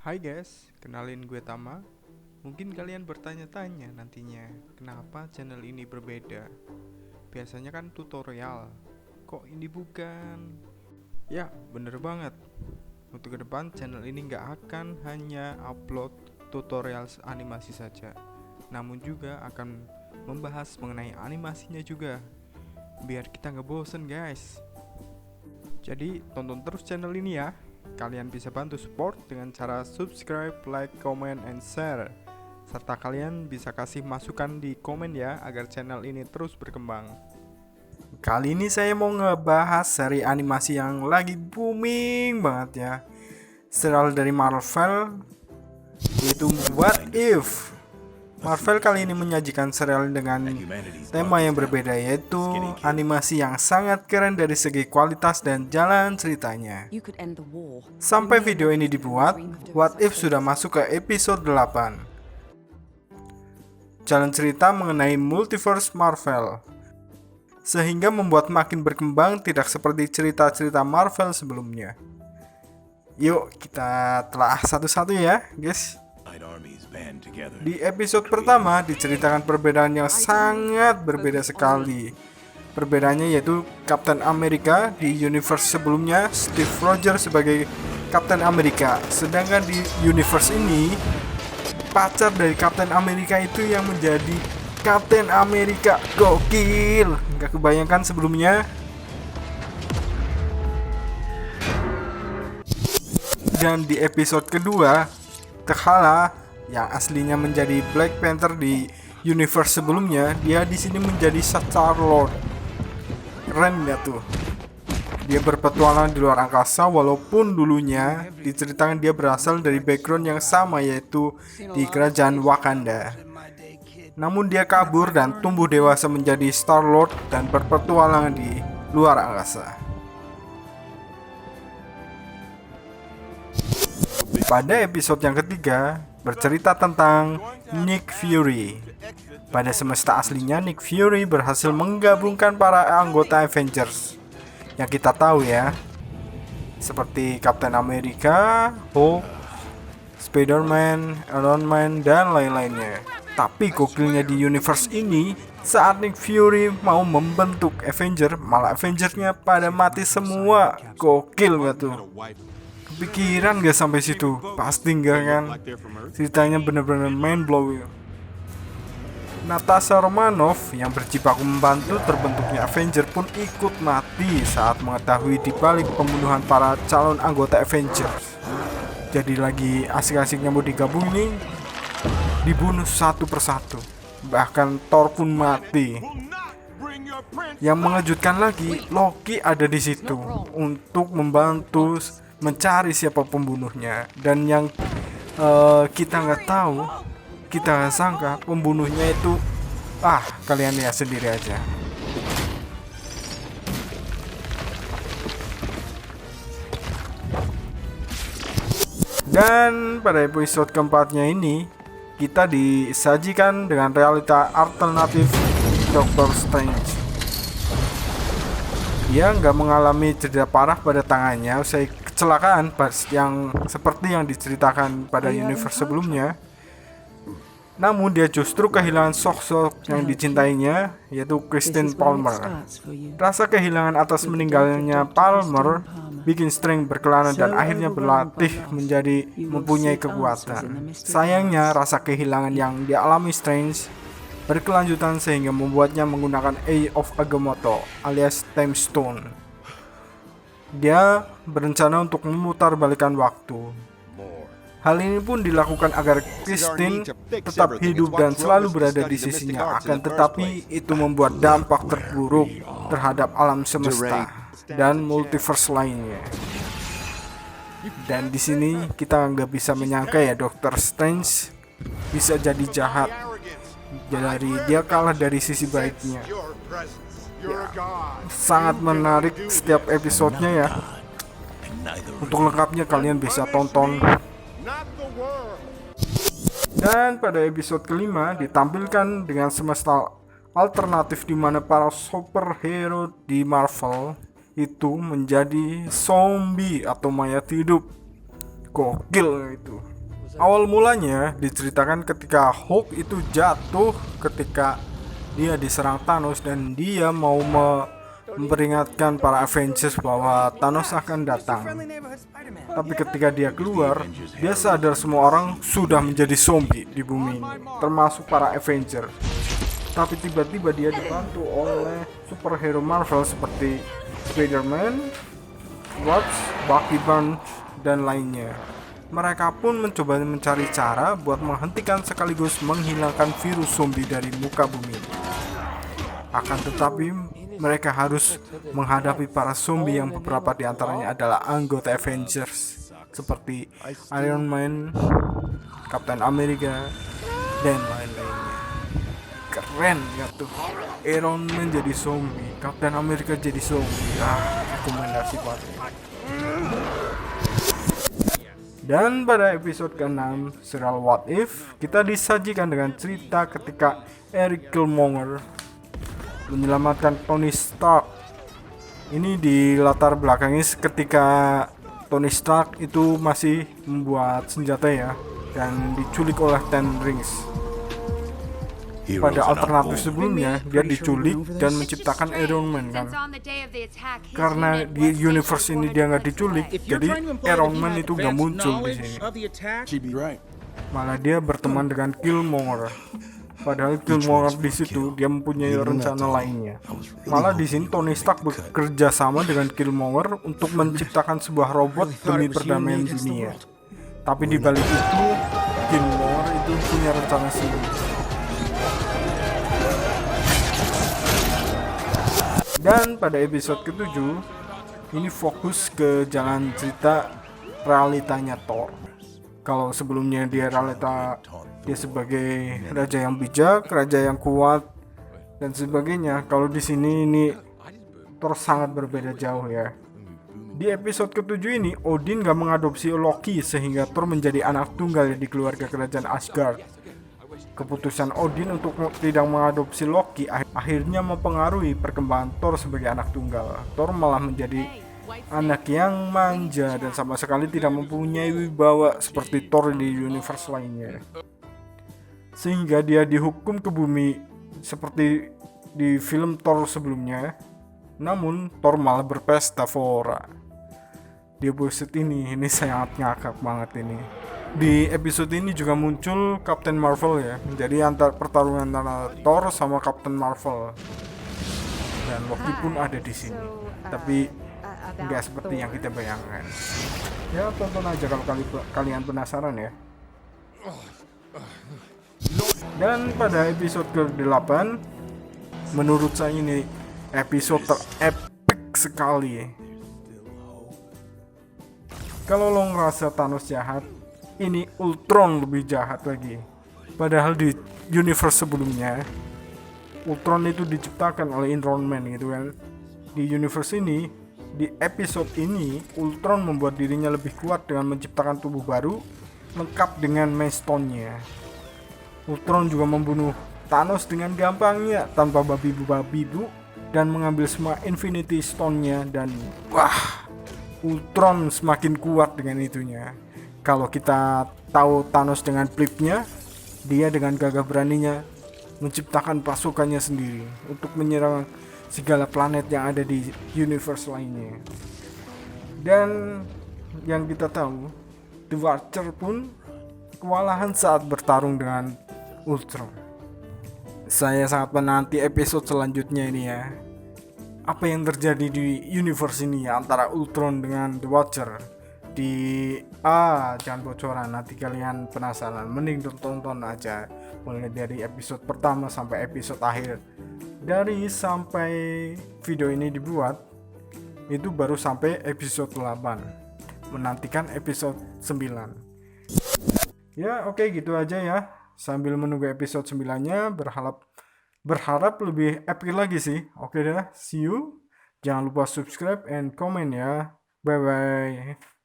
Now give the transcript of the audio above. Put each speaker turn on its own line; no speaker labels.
Hai guys, kenalin gue Tama. Mungkin kalian bertanya-tanya nantinya, kenapa channel ini berbeda? Biasanya kan tutorial, kok ini bukan? Ya, bener banget. Untuk ke depan channel ini nggak akan hanya upload tutorial animasi saja, namun juga akan membahas mengenai animasinya juga, biar kita nggak bosen guys. Jadi tonton terus channel ini ya. Kalian bisa bantu support dengan cara subscribe, like, comment, and share. Serta kalian bisa kasih masukan di komen ya, agar channel ini terus berkembang. Kali ini saya mau ngebahas seri animasi yang lagi booming banget ya. Serial dari Marvel, yaitu What If. Marvel kali ini menyajikan serial dengan tema yang berbeda, yaitu animasi yang sangat keren dari segi kualitas dan jalan ceritanya. Sampai video ini dibuat, What If sudah masuk ke episode 8. Jalan cerita mengenai multiverse Marvel, sehingga membuat makin berkembang tidak seperti cerita-cerita Marvel sebelumnya. Yuk kita telah satu-satu ya guys. Di episode pertama diceritakan perbedaan yang sangat berbeda sekali. Perbedaannya yaitu Captain America di universe sebelumnya Steve Rogers sebagai Captain America, sedangkan di universe ini pacar dari Captain America itu yang menjadi Captain America. Gokil, nggak kebayangkan sebelumnya. Dan di episode kedua, T'Challa yang aslinya menjadi Black Panther di universe sebelumnya, dia di sini menjadi Star-Lord. Keren nggak tuh? Dia berpetualang di luar angkasa, walaupun dulunya diceritakan dia berasal dari background yang sama, yaitu di kerajaan Wakanda. Namun dia kabur dan tumbuh dewasa menjadi Star-Lord dan berpetualang di luar angkasa. Pada episode yang ketiga, bercerita tentang Nick Fury. Pada semesta aslinya, Nick Fury berhasil menggabungkan para anggota Avengers yang kita tahu ya, seperti Captain America, Hulk, Spider-Man, Iron Man, dan lain-lainnya. Tapi gokilnya di universe ini, saat Nick Fury mau membentuk Avenger, malah Avengersnya pada mati semua. Gokil gak tuh? Kepikiran gak sampai situ? Pasti enggak kan? Ceritanya bener-bener mind blow ya. Natasha Romanoff yang berjibaku membantu terbentuknya Avenger pun ikut mati saat mengetahui dibalik pembunuhan para calon anggota Avengers. Jadi lagi asik-asiknya mau digabung nih, dibunuh satu persatu. Bahkan Thor pun mati. Yang mengejutkan lagi, Loki ada di situ untuk membantu mencari siapa pembunuhnya. Dan yang kita nggak tahu, kita nggak sangka pembunuhnya itu, kalian lihat sendiri aja. Dan pada episode keempatnya ini, kita disajikan dengan realita alternatif Doctor Strange. Dia nggak mengalami cedera parah pada tangannya usai kecelakaan yang seperti yang diceritakan pada universe sebelumnya. Namun dia justru kehilangan sosok yang dicintainya, yaitu Christine Palmer. Rasa kehilangan atas meninggalnya Palmer bikin Strange berkelana dan akhirnya berlatih menjadi mempunyai kekuatan. Sayangnya rasa kehilangan yang dialami Strange berkelanjutan sehingga membuatnya menggunakan Eye of Agamotto alias Time Stone. Dia berencana untuk memutarbalikkan waktu. Hal ini pun dilakukan agar Christine tetap hidup dan selalu berada di sisinya. Akan tetapi itu membuat dampak terburuk terhadap alam semesta dan multiverse lainnya. Dan di sini kita nggak bisa menyangka ya, Doctor Strange bisa jadi jahat. Dari dia kalah dari sisi baiknya. Ya, sangat menarik setiap episodenya ya. Untuk lengkapnya kalian bisa tonton. Dan pada episode kelima ditampilkan dengan semesta alternatif di mana para superhero di Marvel itu menjadi zombie atau mayat hidup. Gokil itu. Awal mulanya diceritakan ketika Hulk itu jatuh ketika dia diserang Thanos dan dia mau memperingatkan para Avengers bahwa Thanos akan datang. Tapi ketika dia keluar, dia sadar semua orang sudah menjadi zombie di bumi ini, termasuk para Avengers. Tapi tiba-tiba dia dibantu oleh superhero Marvel seperti Spider-Man, Wasp, Bucky Barnes, dan lainnya. Mereka pun mencoba mencari cara buat menghentikan sekaligus menghilangkan virus zombie dari muka bumi. Akan tetapi, mereka harus menghadapi para zombie yang beberapa di antaranya adalah anggota Avengers seperti Iron Man, Captain America, dan lain-lainnya. Keren ya tuh, Iron Man jadi zombie, Captain America jadi zombie. Rekomendasi banget. Dan pada episode ke-6 serial What If, kita disajikan dengan cerita ketika Eric Killmonger menyelamatkan Tony Stark. Ini di latar belakangnya ketika Tony Stark itu masih membuat senjata ya, dan diculik oleh Ten Rings. Pada alternatif sebelumnya, dia diculik dan menciptakan Iron Man kan. Karena di universe ini dia nggak diculik, jadi Iron Man itu nggak muncul di sini. Malah dia berteman dengan Killmonger. Padahal Killmonger di situ dia mempunyai rencana lainnya. Malah di sini Tony Stark bekerja sama dengan Killmonger untuk menciptakan sebuah robot demi perdamaian dunia. Tapi di balik itu, Killmonger itu punya rencana sendiri. Dan pada episode ke-7 ini fokus ke jalan cerita realitanya Thor. Kalau sebelumnya dia sebagai raja yang bijak, raja yang kuat dan sebagainya. Kalau di sini ini Thor sangat berbeda jauh ya. Di episode ke-7 ini Odin gak mengadopsi Loki sehingga Thor menjadi anak tunggal di keluarga kerajaan Asgard. Keputusan Odin untuk tidak mengadopsi Loki akhirnya mempengaruhi perkembangan Thor sebagai anak tunggal. Thor malah menjadi anak yang manja dan sama sekali tidak mempunyai wibawa seperti Thor di universe lainnya. Sehingga dia dihukum ke bumi seperti di film Thor sebelumnya. Namun Thor malah berpesta fora. Di episode ini sangat ngakak banget ini. Di episode ini juga muncul Captain Marvel ya. Jadi pertarungan antara Thor sama Captain Marvel. Dan Loki pun ada di sini. Tapi nggak seperti yang kita bayangkan. Ya tonton aja kalau kalian penasaran ya. Dan pada episode ke-8, menurut saya ini episode terepik sekali. Kalau lo ngerasa Thanos jahat, ini Ultron lebih jahat lagi. Padahal di universe sebelumnya Ultron itu diciptakan oleh Iron Man gitu kan. Di universe ini, di episode ini Ultron membuat dirinya lebih kuat dengan menciptakan tubuh baru lengkap dengan Mind Stone-nya. Ultron juga membunuh Thanos dengan gampangnya tanpa babi bu dan mengambil semua Infinity Stone-nya dan Ultron semakin kuat dengan itunya. Kalau kita tahu Thanos dengan blip-nya, dia dengan gagah beraninya menciptakan pasukannya sendiri untuk menyerang segala planet yang ada di universe lainnya. Dan yang kita tahu, The Watcher pun kewalahan saat bertarung dengan Ultron. Saya sangat menanti episode selanjutnya ini ya. Apa yang terjadi di universe ini ya, antara Ultron dengan The Watcher. Jangan bocoran, nanti kalian penasaran, mending tonton aja mulai dari episode pertama sampai episode akhir. Sampai video ini dibuat itu baru sampai episode 8, menantikan episode 9 ya. Oke, gitu aja ya, sambil menunggu episode 9-nya, berharap lebih epic lagi sih. Oke dah, see you, jangan lupa subscribe and comment ya, bye bye.